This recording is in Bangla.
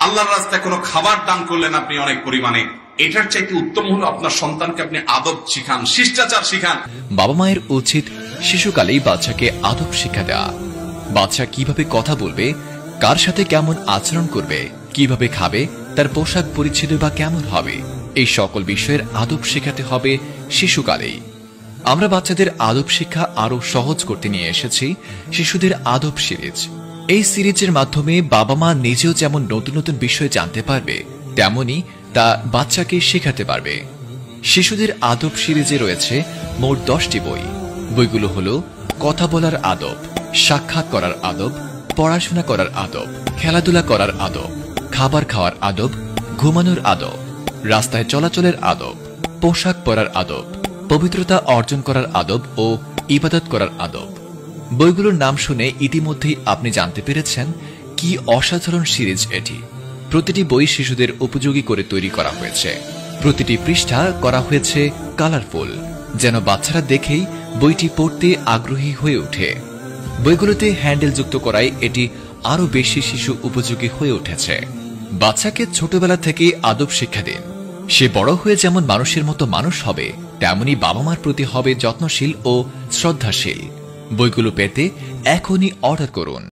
আল্লাহর রাস্তায় কোনো খাবার দান করলেন আপনি অনেক পরিমাণে, এটার চাইতে উত্তম হলো আপনার সন্তানকে আপনি আদব শিখান, শিষ্টাচার শিখান। বাবা মায়ের উচিত শিশুকালেই বাচ্চাকে আদব শিক্ষা দেওয়া। বাচ্চা কিভাবে কথা বলবে, কার সাথে কেমন আচরণ করবে, কিভাবে খাবে, তার পোশাক পরিচ্ছদ বা কেমন হবে, এই সকল বিষয়ের আদব শেখাতে হবে শিশুকালেই। আমরা বাচ্চাদের আদব শিক্ষা আরো সহজ করতে নিয়ে এসেছি শিশুদের আদব সিরিজ। এই সিরিজের মাধ্যমে বাবা মা নিজেও যেমন নতুন নতুন বিষয় জানতে পারবে, তেমনি তা বাচ্চাকে শেখাতে পারবে। শিশুদের আদব সিরিজে রয়েছে মোট 10টি বই। বইগুলো হলো কথা বলার আদব, সাক্ষাৎ করার আদব, পড়াশোনা করার আদব, খেলাধুলা করার আদব, খাবার খাওয়ার আদব, ঘুমানোর আদব, রাস্তায় চলাচলের আদব, পোশাক পরার আদব, পবিত্রতা অর্জন করার আদব ও ইবাদত করার আদব। বইগুলোর নাম শুনে ইতিমধ্যেই আপনি জানতে পেরেছেন কি অসাধারণ সিরিজ এটি। প্রতিটি বই শিশুদের উপযোগী করে তৈরি করা হয়েছে। প্রতিটি পৃষ্ঠা করা হয়েছে কালারফুল, যেন বাচ্চারা দেখেই বইটি পড়তে আগ্রহী হয়ে ওঠে। বইগুলোতে হ্যান্ডেল যুক্ত করায় এটি আরো বেশি শিশু উপযোগী হয়ে উঠেছে। বাচ্চাকে ছোটবেলা থেকে আদব শিক্ষা দিন। সে বড় হয়ে যেমন মানুষের মতো মানুষ হবে, তেমনি বাবা মার প্রতি হবে যত্নশীল ও শ্রদ্ধাশীল। বইগুলো পেতে এখনই অর্ডার করুন।